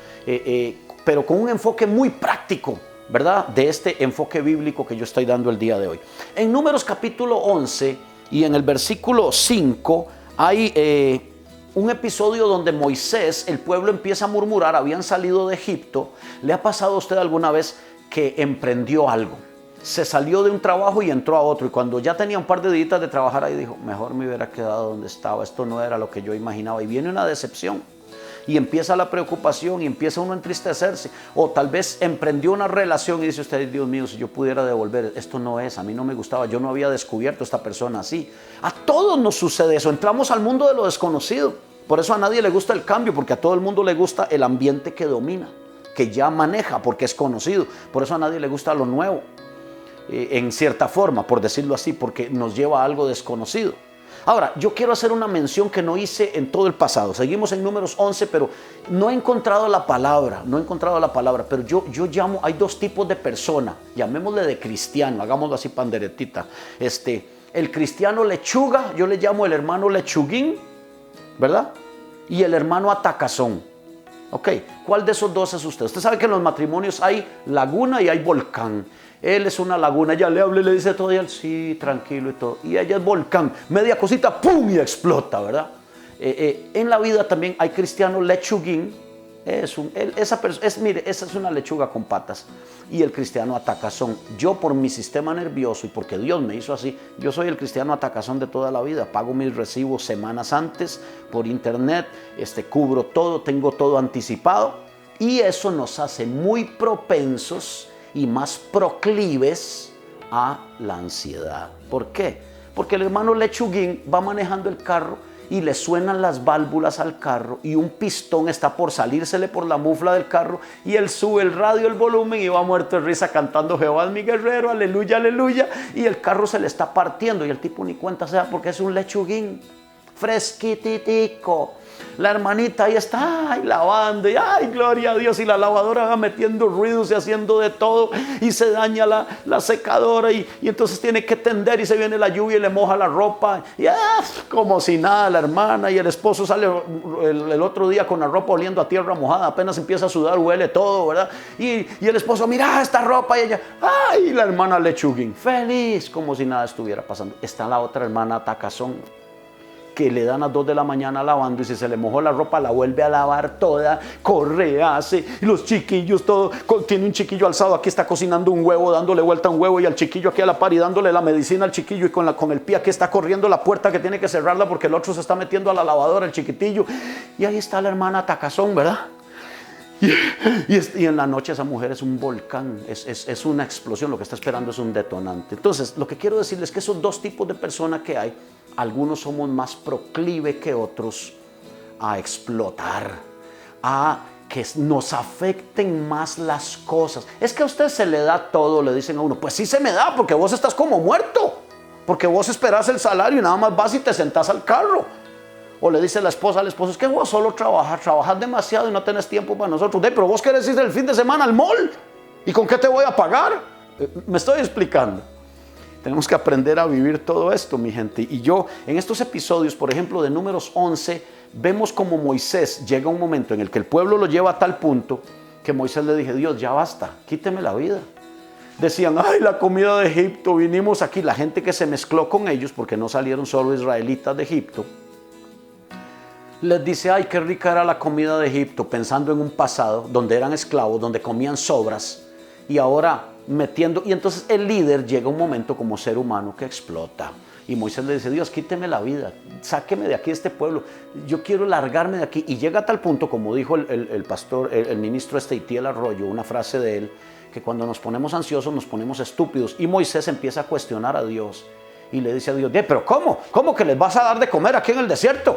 pero con un enfoque muy práctico, ¿verdad? De este enfoque bíblico que yo estoy dando el día de hoy. En Números capítulo 11 y en el versículo 5 hay un episodio donde Moisés, el pueblo empieza a murmurar, habían salido de Egipto. ¿Le ha pasado a usted alguna vez que emprendió algo? Se salió de un trabajo y entró a otro, y cuando ya tenía un par de días de trabajar ahí dijo: mejor me hubiera quedado donde estaba, esto no era lo que yo imaginaba, y viene una decepción y empieza la preocupación y empieza uno a entristecerse, o tal vez emprendió una relación y dice usted: Dios mío, si yo pudiera devolver, esto no es, a mí no me gustaba, yo no había descubierto a esta persona así. A todos nos sucede eso, entramos al mundo de lo desconocido. Por eso a nadie le gusta el cambio, porque a todo el mundo le gusta el ambiente que domina, que ya maneja, porque es conocido. Por eso a nadie le gusta lo nuevo, en cierta forma, por decirlo así, porque nos lleva a algo desconocido. Ahora, yo quiero hacer una mención que no hice en todo el pasado. Seguimos en Números 11, pero no he encontrado la palabra, pero yo llamo, hay 2 tipos de persona, llamémosle de cristiano, hagámoslo así panderetita. El cristiano lechuga, yo le llamo el hermano lechuguín, ¿verdad? Y el hermano atacazón. Ok, ¿cuál de esos 2 es usted? Usted sabe que en los matrimonios hay laguna y hay volcán. Él es una laguna, ella le habla y le dice todo, y él sí, tranquilo y todo. Y ella es volcán, media cosita, ¡pum!, y explota, ¿verdad? En la vida también hay cristiano lechuguín. Mire, esa es una lechuga con patas. Y el cristiano atacazón. Yo, por mi sistema nervioso y porque Dios me hizo así, yo soy el cristiano atacazón de toda la vida. Pago mis recibos semanas antes por internet, cubro todo, tengo todo anticipado. Y eso nos hace muy propensos y más proclives a la ansiedad. ¿Por qué? Porque el hermano lechuguín va manejando el carro y le suenan las válvulas al carro y un pistón está por salírsele por la mufla del carro y él sube el radio, el volumen, y va muerto de risa cantando: Jehová es mi guerrero, aleluya, aleluya, y el carro se le está partiendo y el tipo ni cuenta se da porque es un lechuguín fresquititico. La hermanita ahí está, ay, lavando, y ay, gloria a Dios, y la lavadora va metiendo ruidos y haciendo de todo, y se daña la secadora, y entonces tiene que tender, y se viene la lluvia y le moja la ropa, y como si nada la hermana, y el esposo sale el otro día con la ropa oliendo a tierra mojada, apenas empieza a sudar, huele todo, ¿verdad? Y el esposo: mira esta ropa, y ella, ay, la hermana lechuguín, feliz, como si nada estuviera pasando. Está la otra hermana atacazón, que le dan a 2 de la mañana lavando, y si se le mojó la ropa la vuelve a lavar toda, corre, hace, y los chiquillos, todo, tiene un chiquillo alzado, aquí está cocinando un huevo, dándole vuelta a un huevo, y al chiquillo aquí a la par y dándole la medicina al chiquillo, y con el pie aquí está corriendo la puerta que tiene que cerrarla porque el otro se está metiendo a la lavadora, el chiquitillo, y ahí está la hermana atacazón, ¿verdad? Y en la noche esa mujer es un volcán, es una explosión, lo que está esperando es un detonante. Entonces, lo que quiero decirles es que esos dos tipos de personas que hay, algunos somos más proclive que otros a explotar, a que nos afecten más las cosas. Es que a usted se le da todo, le dicen a uno, pues sí se me da, porque vos estás como muerto, porque vos esperás el salario y nada más vas y te sentás al carro. O le dice la esposa al esposo, es que vos solo trabajas demasiado y no tenés tiempo para nosotros. Pero vos querés ir el fin de semana al mall, ¿y con qué te voy a pagar? Me estoy explicando. Tenemos que aprender a vivir todo esto, mi gente. Y yo, en estos episodios, por ejemplo, de Números 11, vemos como Moisés llega un momento en el que el pueblo lo lleva a tal punto que Moisés le dije, Dios, ya basta, quíteme la vida. Decían, ay, la comida de Egipto, vinimos aquí. La gente que se mezcló con ellos, porque no salieron solo israelitas de Egipto, les dice, ay, qué rica era la comida de Egipto, pensando en un pasado donde eran esclavos, donde comían sobras, y ahora metiendo, y entonces el líder llega un momento como ser humano que explota. Y Moisés le dice, Dios, quíteme la vida, sáqueme de aquí este pueblo, yo quiero largarme de aquí. Y llega a tal punto, como dijo el pastor, el ministro Itiel Arroyo, una frase de él, que cuando nos ponemos ansiosos nos ponemos estúpidos. Y Moisés empieza a cuestionar a Dios y le dice a Dios, pero ¿cómo? ¿Cómo que les vas a dar de comer aquí en el desierto?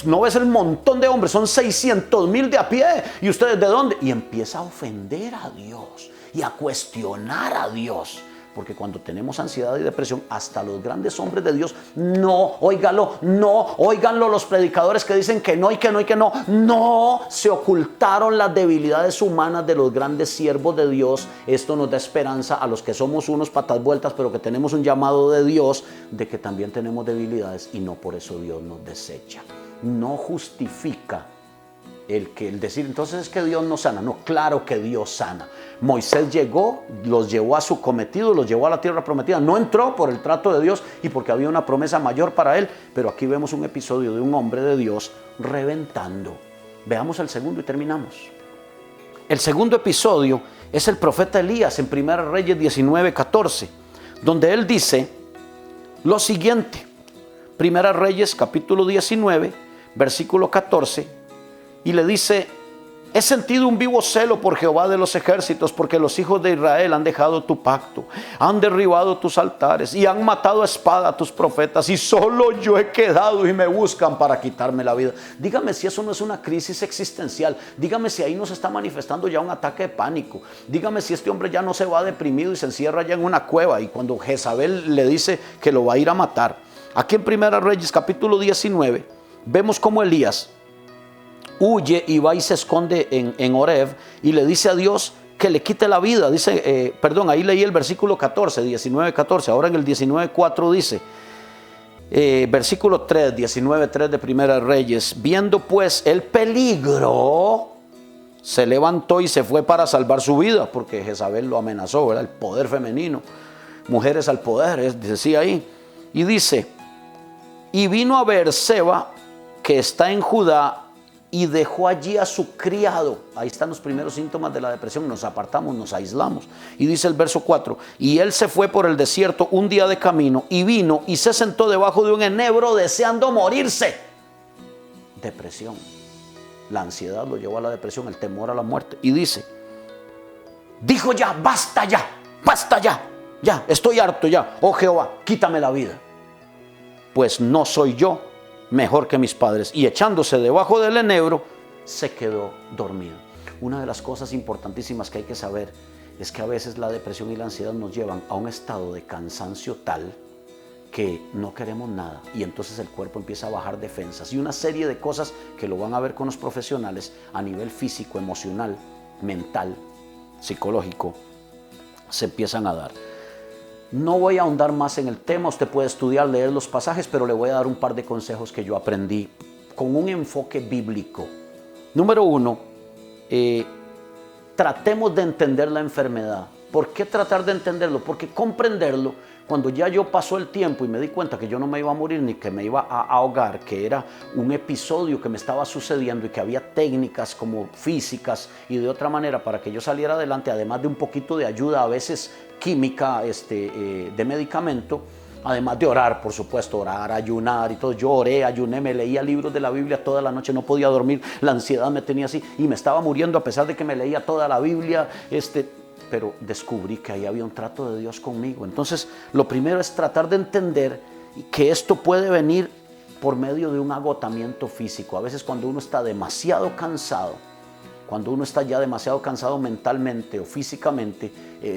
¿No ves el montón de hombres? Son 600,000 de a pie. ¿Y ustedes de dónde? Y empieza a ofender a Dios y a cuestionar a Dios. Porque cuando tenemos ansiedad y depresión, hasta los grandes hombres de Dios, no, óiganlo los predicadores que dicen que no y que no y que no. No, se ocultaron las debilidades humanas de los grandes siervos de Dios. Esto nos da esperanza a los que somos unos patas vueltas, pero que tenemos un llamado de Dios, de que también tenemos debilidades y no por eso Dios nos desecha. No justifica el decir, entonces es que Dios no sana. No, claro que Dios sana. Moisés llegó, los llevó a su cometido, los llevó a la tierra prometida. No entró por el trato de Dios y porque había una promesa mayor para él. Pero aquí vemos un episodio de un hombre de Dios reventando. Veamos el segundo y terminamos. El segundo episodio es el profeta Elías en 1 Reyes 19:14, donde él dice lo siguiente. 1 Reyes capítulo 19, versículo 14. Y le dice, he sentido un vivo celo por Jehová de los ejércitos, porque los hijos de Israel han dejado tu pacto, han derribado tus altares y han matado a espada a tus profetas, y solo yo he quedado y me buscan para quitarme la vida. Dígame si eso no es una crisis existencial. Dígame si ahí nos está manifestando ya un ataque de pánico. Dígame si este hombre ya no se va deprimido y se encierra ya en una cueva, y cuando Jezabel le dice que lo va a ir a matar. Aquí en 1 Reyes capítulo 19 vemos cómo Elías huye y va y se esconde en Horeb y le dice a Dios que le quite la vida. Dice, ahí leí el versículo 14, 19:14. Ahora en el 19:4 dice, versículo 3, 19:3 de 1 Reyes. Viendo pues el peligro, se levantó y se fue para salvar su vida, porque Jezabel lo amenazó, ¿verdad? El poder femenino, mujeres al poder, decía ahí. Y dice, y vino a Beerseba, que está en Judá, y dejó allí a su criado. Ahí están los primeros síntomas de la depresión. Nos apartamos, nos aislamos. Y dice el verso 4, y él se fue por el desierto un día de camino, y vino y se sentó debajo de un enebro deseando morirse. Depresión. La ansiedad lo llevó a la depresión, el temor a la muerte. Y dice, dijo ya, basta ya, ya, estoy harto ya. Oh Jehová, quítame la vida, pues no soy yo mejor que mis padres. Y echándose debajo del enebro, se quedó dormido. Una de las cosas importantísimas que hay que saber es que a veces la depresión y la ansiedad nos llevan a un estado de cansancio tal que no queremos nada, y entonces el cuerpo empieza a bajar defensas y una serie de cosas que lo van a ver con los profesionales a nivel físico, emocional, mental, psicológico, se empiezan a dar. No voy a ahondar más en el tema, usted puede estudiar, leer los pasajes, pero le voy a dar un par de consejos que yo aprendí con un enfoque bíblico. Número 1, tratemos de entender la enfermedad. ¿Por qué tratar de entenderlo? Porque comprenderlo, cuando ya yo pasó el tiempo y me di cuenta que yo no me iba a morir ni que me iba a ahogar, que era un episodio que me estaba sucediendo y que había técnicas como físicas y de otra manera para que yo saliera adelante, además de un poquito de ayuda a veces química, de medicamento, Además de orar, por supuesto, orar, ayunar y todo. Yo oré, ayuné, me leía libros de la Biblia toda la noche, no podía dormir, la ansiedad me tenía así y me estaba muriendo a pesar de que me leía toda la Biblia. Pero descubrí que ahí había un trato de Dios conmigo. Entonces, lo primero es tratar de entender que esto puede venir por medio de un agotamiento físico. A veces cuando uno está demasiado cansado, cuando uno está ya demasiado cansado mentalmente o físicamente,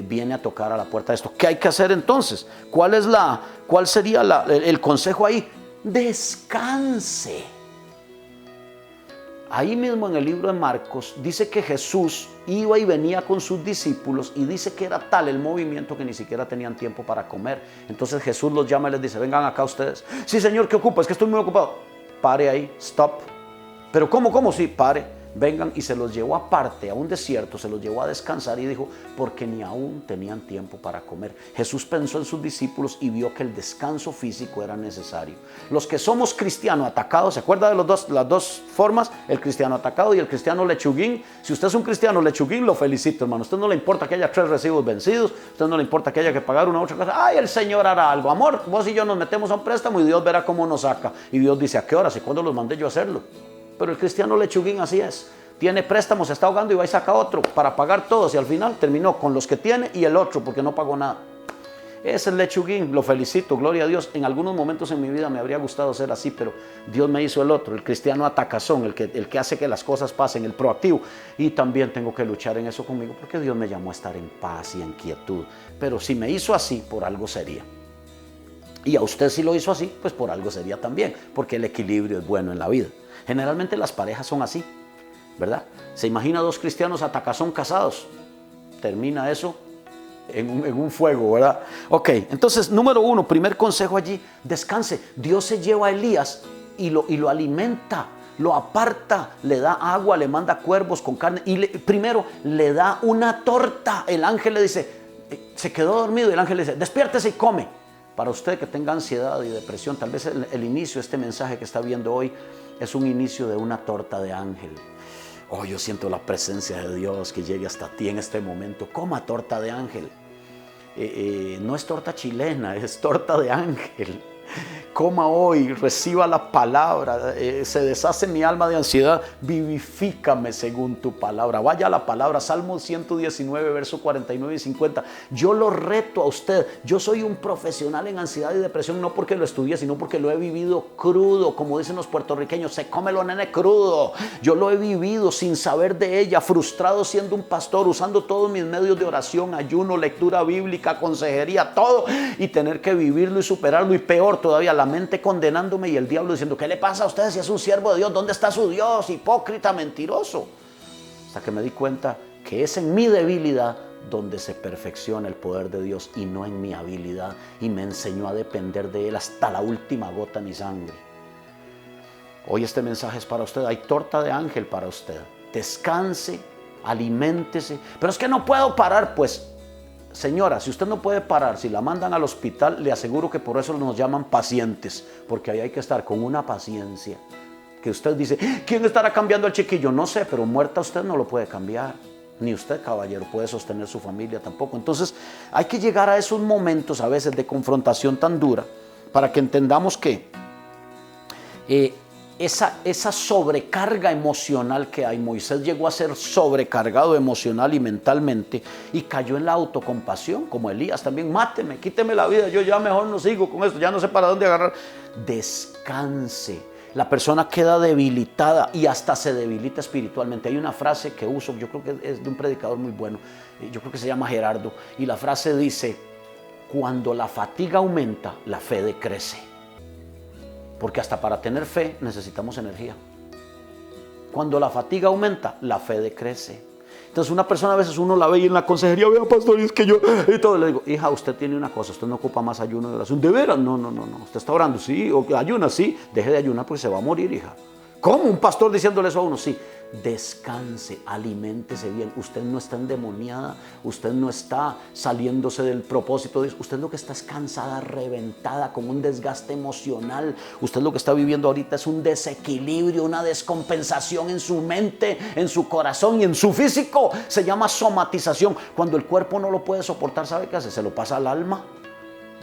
viene a tocar a la puerta de esto. ¿Qué hay que hacer entonces? ¿Cuál sería el consejo ahí? Descanse. Ahí mismo en el libro de Marcos dice que Jesús iba y venía con sus discípulos y dice que era tal el movimiento que ni siquiera tenían tiempo para comer. Entonces Jesús los llama y les dice, vengan acá ustedes. Sí, Señor, ¿qué ocupa? Es que estoy muy ocupado. Pare ahí, stop. Pero ¿cómo? Sí, pare. Vengan, y se los llevó aparte a un desierto, se los llevó a descansar y dijo, porque ni aún tenían tiempo para comer. Jesús pensó en sus discípulos y vio que el descanso físico era necesario. Los que somos cristianos atacados, ¿se acuerda de las dos formas? El cristiano atacado y el cristiano lechuguín. Si usted es un cristiano lechuguín, lo felicito, hermano. A usted no le importa que haya 3 recibos vencidos, a usted no le importa que haya que pagar una otra cosa. Ay, el Señor hará algo. Amor, vos y yo nos metemos a un préstamo y Dios verá cómo nos saca. Y Dios dice, ¿a qué horas y cuándo los mandé yo a hacerlo? Pero el cristiano lechuguín así es. Tiene préstamos, se está ahogando y va y saca otro para pagar todos. Y al final terminó con los que tiene y el otro porque no pagó nada. Es el lechuguín, lo felicito, gloria a Dios. En algunos momentos en mi vida me habría gustado ser así, pero Dios me hizo el otro, el cristiano atacazón, el que hace que las cosas pasen, el proactivo. Y también tengo que luchar en eso conmigo porque Dios me llamó a estar en paz y en quietud. Pero si me hizo así, por algo sería. Y a usted si lo hizo así, pues por algo sería también, porque el equilibrio es bueno en la vida. Generalmente las parejas son así, ¿verdad? Se imagina 2 cristianos atacazón casados. Termina eso en un fuego, ¿verdad? Ok, entonces, número 1, primer consejo allí, descanse. Dios se lleva a Elías y lo alimenta, lo aparta, le da agua, le manda cuervos con carne y primero le da una torta. El ángel le dice, se quedó dormido y el ángel le dice, despiértese y come. Para usted que tenga ansiedad y depresión, tal vez el inicio de este mensaje que está viendo hoy es un inicio de una torta de ángel. Oh, yo siento la presencia de Dios que llegue hasta ti en este momento. Coma torta de ángel. No es torta chilena, es torta de ángel. Coma hoy, reciba la palabra, se deshace mi alma de ansiedad, vivifícame según tu palabra. Vaya a la palabra, Salmo 119, verso 49 y 50. Yo lo reto a usted, yo soy un profesional en ansiedad y depresión, no porque lo estudié, sino porque lo he vivido crudo, como dicen los puertorriqueños, se come lo nene crudo. Yo lo he vivido sin saber de ella, frustrado siendo un pastor, usando todos mis medios de oración, ayuno, lectura bíblica, consejería, todo, y tener que vivirlo y superarlo, y peor todavía, la mente condenándome y el diablo diciendo, ¿qué le pasa a usted si es un siervo de Dios? ¿Dónde está su Dios? Hipócrita, mentiroso. Hasta que me di cuenta que es en mi debilidad donde se perfecciona el poder de Dios y no en mi habilidad, y me enseñó a depender de Él hasta la última gota de mi sangre. Hoy este mensaje es para usted, hay torta de ángel para usted. Descanse, aliméntese. Pero es que no puedo parar, pues. Señora, si usted no puede parar, si la mandan al hospital, le aseguro que por eso nos llaman pacientes, porque ahí hay que estar con una paciencia, que usted dice, ¿quién estará cambiando al chiquillo? No sé, pero muerta usted no lo puede cambiar, ni usted, caballero, puede sostener su familia tampoco. Entonces hay que llegar a esos momentos a veces de confrontación tan dura, para que entendamos que esa sobrecarga emocional que hay, Moisés llegó a ser sobrecargado emocional y mentalmente y cayó en la autocompasión, como Elías también, máteme, quíteme la vida, yo ya mejor no sigo con esto, ya no sé para dónde agarrar. Descanse. La persona queda debilitada y hasta se debilita espiritualmente. Hay una frase que uso, yo creo que es de un predicador muy bueno, yo creo que se llama Gerardo, y la frase dice, cuando la fatiga aumenta, la fe decrece. Porque hasta para tener fe necesitamos energía. Cuando la fatiga aumenta, la fe decrece. Entonces una persona a veces uno la ve y en la consejería, vea pastor, y es que yo, y todo, le digo, hija, usted tiene una cosa, usted no ocupa más ayuno de oración. ¿De veras? No, usted está orando, sí, o ayuna, sí, deje de ayunar porque se va a morir, hija. ¿Cómo? Un pastor diciéndole eso a uno, sí. Descanse, aliméntese bien. Usted no está endemoniada, usted no está saliéndose del propósito de Dios. Usted lo que está es cansada, reventada, con un desgaste emocional. Usted lo que está viviendo ahorita es un desequilibrio, una descompensación en su mente, en su corazón y en su físico. Se llama somatización. Cuando el cuerpo no lo puede soportar, ¿sabe qué hace? Se lo pasa al alma.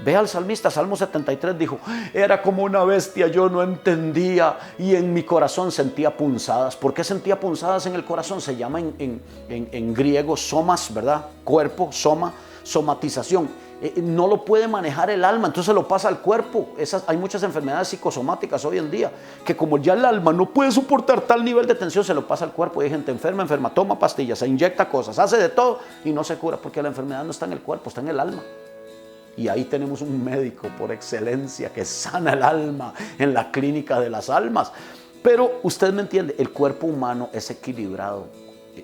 Ve al salmista, Salmo 73 dijo, era como una bestia, yo no entendía y en mi corazón sentía punzadas. ¿Por qué sentía punzadas en el corazón? Se llama en griego somas, ¿verdad? Cuerpo, soma, somatización. No lo puede manejar el alma, entonces lo pasa al cuerpo. Hay muchas enfermedades psicosomáticas hoy en día, que como ya el alma no puede soportar tal nivel de tensión, se lo pasa al cuerpo. Y hay gente enferma, toma pastillas, se inyecta cosas, hace de todo y no se cura, porque la enfermedad no está en el cuerpo, está en el alma. Y ahí tenemos un médico por excelencia que sana el alma en la clínica de las almas. Pero usted me entiende, el cuerpo humano es equilibrado.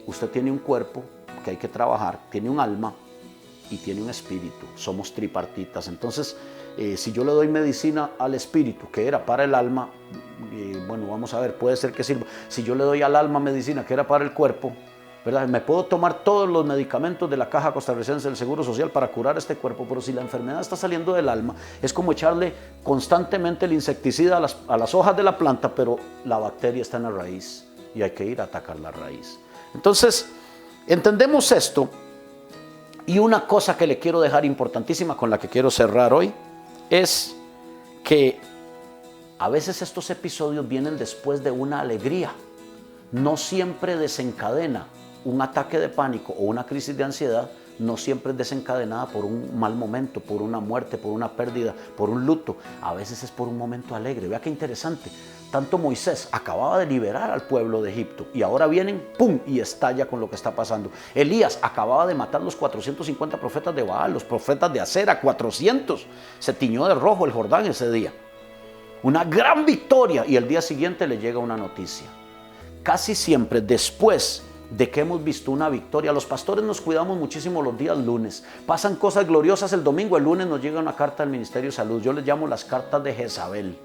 Usted tiene un cuerpo que hay que trabajar, tiene un alma y tiene un espíritu. Somos tripartitas. Entonces, si yo le doy medicina al espíritu, que era para el alma, bueno, vamos a ver, puede ser que sirva. Si yo le doy al alma medicina, que era para el cuerpo, ¿verdad? Me puedo tomar todos los medicamentos de la Caja Costarricense del Seguro Social para curar este cuerpo, pero si la enfermedad está saliendo del alma, es como echarle constantemente el insecticida a las hojas de la planta, pero la bacteria está en la raíz y hay que ir a atacar la raíz. Entonces, entendemos esto, y una cosa que le quiero dejar importantísima, con la que quiero cerrar hoy, es que a veces estos episodios vienen después de una alegría. No siempre desencadena un ataque de pánico o una crisis de ansiedad, no siempre es desencadenada por un mal momento, por una muerte, por una pérdida, por un luto. A veces es por un momento alegre. Vea qué interesante. Tanto Moisés acababa de liberar al pueblo de Egipto y ahora vienen, ¡pum!, y estalla con lo que está pasando. Elías acababa de matar los 450 profetas de Baal, los profetas de Acera, 400. Se tiñó de rojo el Jordán ese día. Una gran victoria, y el día siguiente le llega una noticia. Casi siempre después de que hemos visto una victoria, los pastores nos cuidamos muchísimo los días lunes. Pasan cosas gloriosas el domingo, el lunes nos llega una carta del Ministerio de Salud. Yo les llamo las cartas de Jezabel.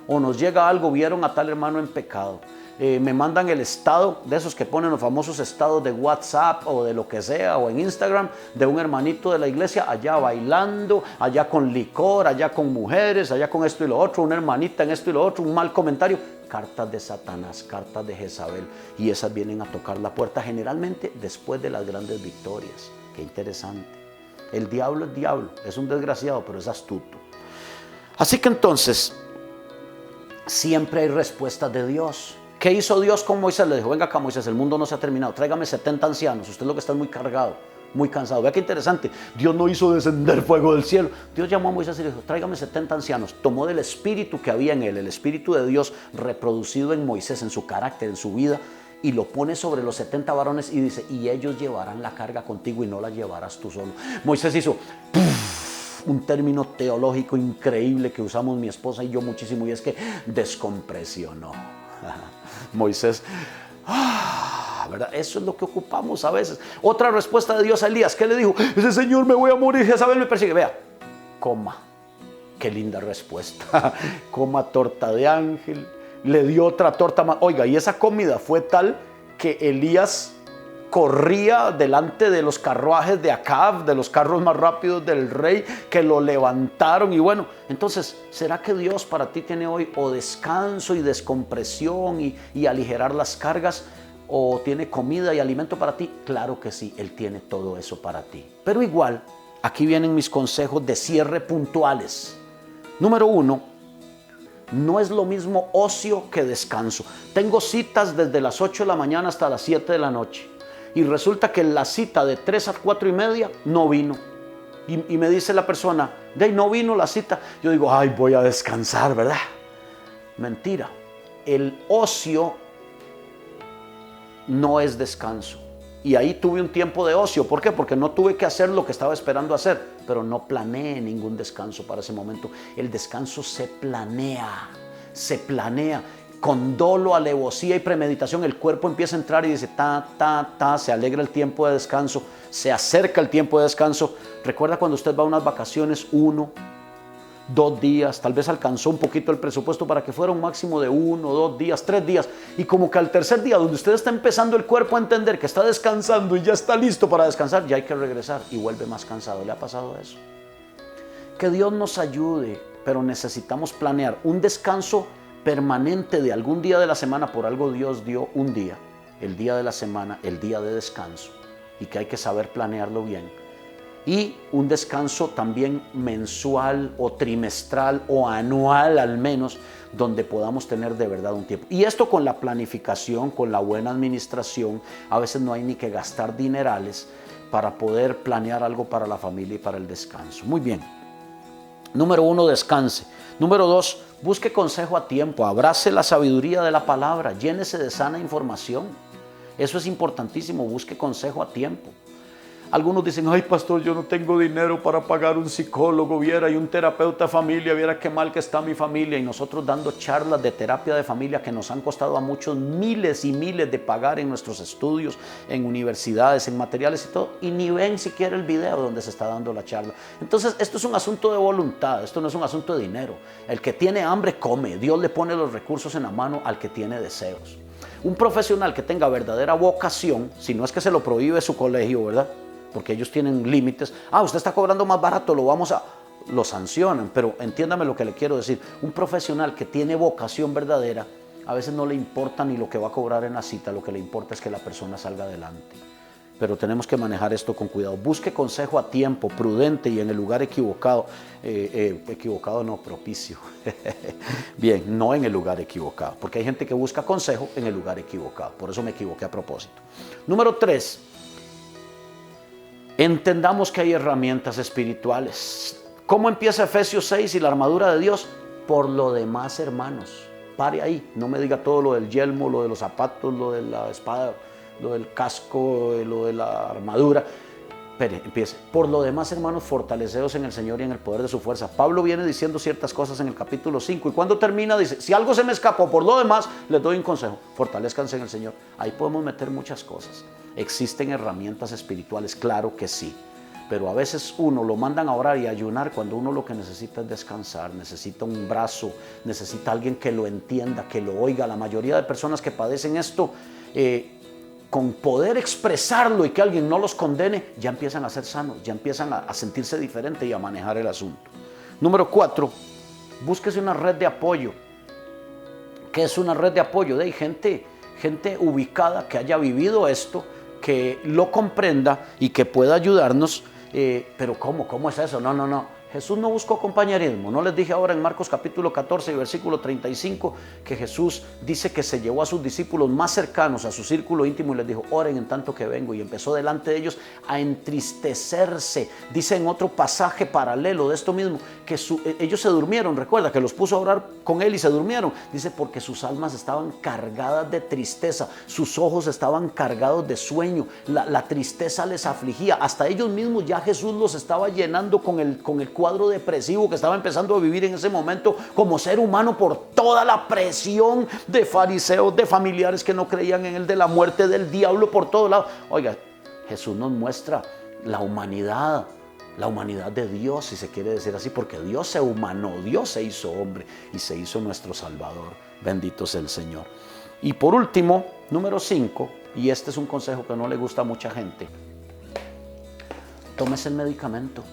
O nos llega algo, vieron a tal hermano en pecado. Me mandan el estado, de esos que ponen los famosos estados de WhatsApp o de lo que sea, o en Instagram, de un hermanito de la iglesia allá bailando, allá con licor, allá con mujeres, allá con esto y lo otro, una hermanita en esto y lo otro, un mal comentario. Cartas de Satanás, cartas de Jezabel, y esas vienen a tocar la puerta generalmente después de las grandes victorias. Qué interesante. El diablo, es un desgraciado, pero es astuto. Así que entonces, siempre hay respuestas de Dios. ¿Qué hizo Dios con Moisés? Le dijo, venga acá, Moisés, el mundo no se ha terminado, tráigame 70 ancianos, usted lo que está es muy cargado, muy cansado. Vea qué interesante, Dios no hizo descender fuego del cielo. Dios llamó a Moisés y le dijo, tráigame 70 ancianos. Tomó del espíritu que había en él, el espíritu de Dios reproducido en Moisés, en su carácter, en su vida, y lo pone sobre los 70 varones y dice, y ellos llevarán la carga contigo y no la llevarás tú solo. Moisés hizo un término teológico increíble que usamos mi esposa y yo muchísimo, y es que descompresionó. Moisés, ¿verdad? Eso es lo que ocupamos a veces. Otra respuesta de Dios a Elías, ¿qué le dijo? Ese señor, me voy a morir, Jezabel me persigue. Vea, coma, qué linda respuesta. Coma torta de ángel, le dio otra torta más. Oiga, y esa comida fue tal que Elías corría delante de los carruajes de Acab, de los carros más rápidos del rey, que lo levantaron. Y bueno, entonces, ¿será que Dios para ti tiene hoy o descanso y descompresión y aligerar las cargas? ¿O tiene comida y alimento para ti? Claro que sí, Él tiene todo eso para ti. Pero igual, aquí vienen mis consejos de cierre puntuales. Número 1, no es lo mismo ocio que descanso. Tengo citas desde las 8 de la mañana hasta las 7 de la noche. Y resulta que la cita de 3 a 4 y media no vino. Y me dice la persona, no vino la cita. Yo digo, ay, voy a descansar, ¿verdad? Mentira. El ocio no es descanso. Y ahí tuve un tiempo de ocio. ¿Por qué? Porque no tuve que hacer lo que estaba esperando hacer. Pero no planeé ningún descanso para ese momento. El descanso se planea. Se planea. Con dolo, alevosía y premeditación, el cuerpo empieza a entrar y dice, se alegra el tiempo de descanso, se acerca el tiempo de descanso. Recuerda cuando usted va a unas vacaciones, 1, 2 días, tal vez alcanzó un poquito el presupuesto para que fuera un máximo de 1, 2 días, 3 días, y como que al tercer día, donde usted está empezando el cuerpo a entender que está descansando y ya está listo para descansar, ya hay que regresar y vuelve más cansado. ¿Le ha pasado eso? Que Dios nos ayude, pero necesitamos planear un descanso permanente de algún día de la semana. Por algo Dios dio un día, el día de la semana, el día de descanso, y que hay que saber planearlo bien. y un descanso también mensual o trimestral o anual al menos, donde podamos tener de verdad un tiempo. Y esto con la planificación, con la buena administración. A veces no hay ni que gastar dinerales para poder planear algo para la familia y para el descanso. Muy bien. Número 1, descanse. Número 2, busque consejo a tiempo. Abrace la sabiduría de la palabra. Llénese de sana información. Eso es importantísimo. Busque consejo a tiempo. Algunos dicen, ay pastor, yo no tengo dinero para pagar un psicólogo, viera, y un terapeuta de familia, viera qué mal que está mi familia. Y nosotros dando charlas de terapia de familia que nos han costado a muchos miles y miles de pagar en nuestros estudios, en universidades, en materiales y todo, y ni ven siquiera el video donde se está dando la charla. Entonces esto es un asunto de voluntad, esto no es un asunto de dinero. El que tiene hambre come, Dios le pone los recursos en la mano al que tiene deseos. Un profesional que tenga verdadera vocación, si no es que se lo prohíbe su colegio, ¿verdad?, porque ellos tienen límites. Usted está cobrando más barato, lo sancionan. Pero entiéndame lo que le quiero decir. Un profesional que tiene vocación verdadera, a veces no le importa ni lo que va a cobrar en la cita, lo que le importa es que la persona salga adelante. Pero tenemos que manejar esto con cuidado. Busque consejo a tiempo, prudente y en el lugar equivocado. Equivocado no, propicio. Bien, no en el lugar equivocado, porque hay gente que busca consejo en el lugar equivocado. Por eso me equivoqué a propósito. Número 3. Entendamos que hay herramientas espirituales. ¿Cómo empieza Efesios 6 y la armadura de Dios? Por lo demás, hermanos. Pare ahí, no me diga todo lo del yelmo, lo de los zapatos, lo de la espada, lo del casco, lo de la armadura. Espere, empiece. Por lo demás, hermanos, fortaleceos en el Señor y en el poder de su fuerza. Pablo viene diciendo ciertas cosas en el capítulo 5 y cuando termina dice, si algo se me escapó, por lo demás, les doy un consejo, fortalezcanse en el Señor. Ahí podemos meter muchas cosas. ¿Existen herramientas espirituales? Claro que sí. Pero a veces uno lo mandan a orar y a ayunar cuando uno lo que necesita es descansar, necesita un brazo, necesita alguien que lo entienda, que lo oiga. La mayoría de personas que padecen esto, con poder expresarlo y que alguien no los condene, ya empiezan a ser sanos, ya empiezan a sentirse diferente y a manejar el asunto. Número 4, búsquese una red de apoyo. ¿Qué es una red de apoyo? De gente ubicada que haya vivido esto, que lo comprenda y que pueda ayudarnos. Pero ¿cómo es eso? No. Jesús no buscó compañerismo. No les dije ahora en Marcos capítulo 14 y versículo 35 que Jesús dice que se llevó a sus discípulos más cercanos, a su círculo íntimo, y les dijo, oren en tanto que vengo. Y empezó delante de ellos a entristecerse. Dice en otro pasaje paralelo de esto mismo que ellos se durmieron. Recuerda que los puso a orar con él y se durmieron. Dice porque sus almas estaban cargadas de tristeza, sus ojos estaban cargados de sueño, la tristeza les afligía. Hasta ellos mismos ya Jesús los estaba llenando con el cuadro depresivo que estaba empezando a vivir en ese momento como ser humano por toda la presión de fariseos, de familiares que no creían en él, de la muerte del diablo por todos lados. Oiga, Jesús nos muestra la humanidad de Dios, si se quiere decir así, porque Dios se humanó, Dios se hizo hombre y se hizo nuestro Salvador. Bendito sea el Señor. Y por último, número 5, y este es un consejo que no le gusta a mucha gente, tómese el medicamento.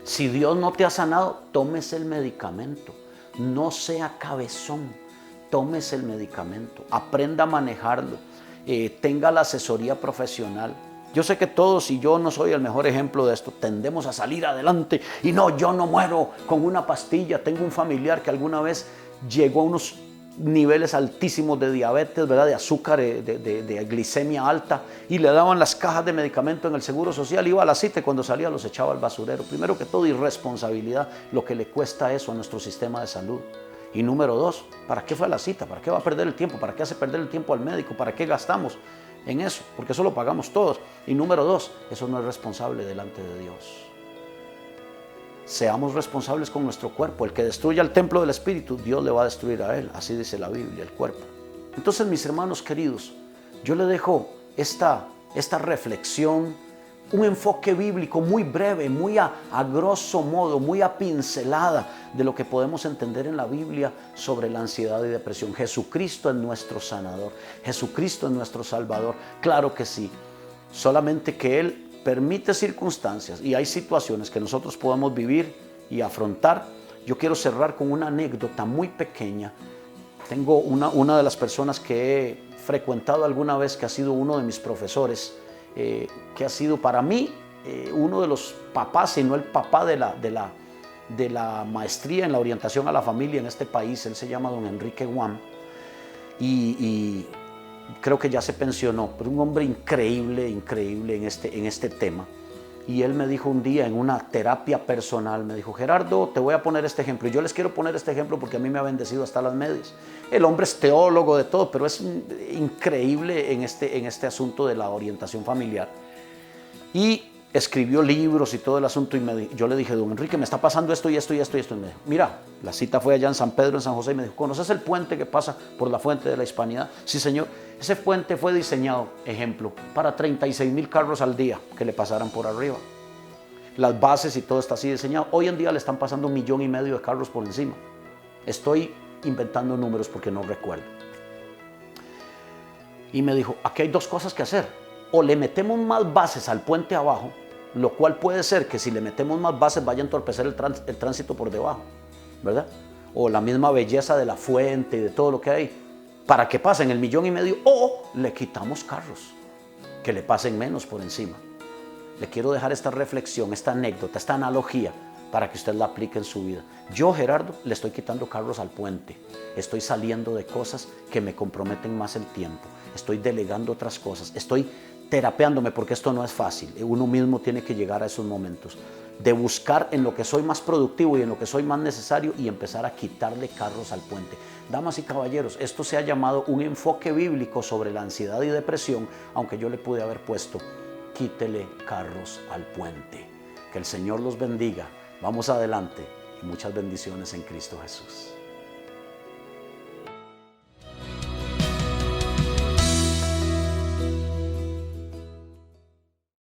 Si Dios no te ha sanado, tómese el medicamento. No sea cabezón, tómese el medicamento. Aprenda a manejarlo. Tenga la asesoría profesional. Yo sé que todos, y yo no soy el mejor ejemplo de esto, tendemos a salir adelante. Y no, yo no muero con una pastilla. Tengo un familiar que alguna vez llegó a unos niveles altísimos de diabetes, ¿verdad?, de azúcar, de glicemia alta, y le daban las cajas de medicamento en el Seguro Social, iba a la cita y cuando salía los echaba al basurero. Primero que todo, irresponsabilidad, lo que le cuesta eso a nuestro sistema de salud. Y número 2, ¿para qué fue a la cita? ¿Para qué va a perder el tiempo? ¿Para qué hace perder el tiempo al médico? ¿Para qué gastamos en eso? Porque eso lo pagamos todos. Y número 2, eso no es responsable delante de Dios. Seamos responsables con nuestro cuerpo. El que destruya el templo del Espíritu, Dios le va a destruir a él. Así dice la Biblia, el cuerpo. Entonces, mis hermanos queridos, yo le dejo esta reflexión, un enfoque bíblico muy breve, muy a grosso modo, muy a pincelada de lo que podemos entender en la Biblia sobre la ansiedad y depresión. Jesucristo es nuestro sanador. Jesucristo es nuestro Salvador. Claro que sí. Solamente que Él permite circunstancias y hay situaciones que nosotros podemos vivir y afrontar. Yo quiero cerrar con una anécdota muy pequeña. Tengo una de las personas que he frecuentado alguna vez, que ha sido uno de mis profesores, que ha sido para mí uno de los papás, si no el papá de la maestría en la orientación a la familia en este país. Él se llama don Enrique Guam y creo que ya se pensionó, pero un hombre increíble en este tema. Y él me dijo un día en una terapia personal, me dijo: Gerardo, te voy a poner este ejemplo. Y yo les quiero poner este ejemplo porque a mí me ha bendecido hasta las medias. El hombre es teólogo de todo, pero es increíble en este asunto de la orientación familiar. Y escribió libros y todo el asunto. Y yo le dije: don Enrique, me está pasando esto y esto y esto y esto. Y me dijo: mira, la cita fue allá en San Pedro, en San José. Y me dijo: ¿conoces el puente que pasa por la fuente de la Hispanidad? Sí, señor. Ese puente fue diseñado, ejemplo, para 36,000 carros al día que le pasaran por arriba. Las bases y todo está así diseñado. Hoy en día le están pasando 1,5 millones de carros por encima. Estoy inventando números porque no recuerdo. Y me dijo: aquí hay dos cosas que hacer. O le metemos más bases al puente abajo, lo cual puede ser que si le metemos más bases vaya a entorpecer el tránsito por debajo, ¿verdad? O la misma belleza de la fuente y de todo lo que hay, para que pasen 1,5 millones, o le quitamos carros, que le pasen menos por encima. Le quiero dejar esta reflexión, esta anécdota, esta analogía, para que usted la aplique en su vida. Yo, Gerardo, le estoy quitando carros al puente. Estoy saliendo de cosas que me comprometen más el tiempo. Estoy delegando otras cosas. Estoy terapeándome, porque esto no es fácil. Uno mismo tiene que llegar a esos momentos de buscar en lo que soy más productivo y en lo que soy más necesario y empezar a quitarle carros al puente. Damas y caballeros, esto se ha llamado un enfoque bíblico sobre la ansiedad y depresión, aunque yo le pude haber puesto: quítele carros al puente. Que el Señor los bendiga. Vamos adelante y muchas bendiciones en Cristo Jesús.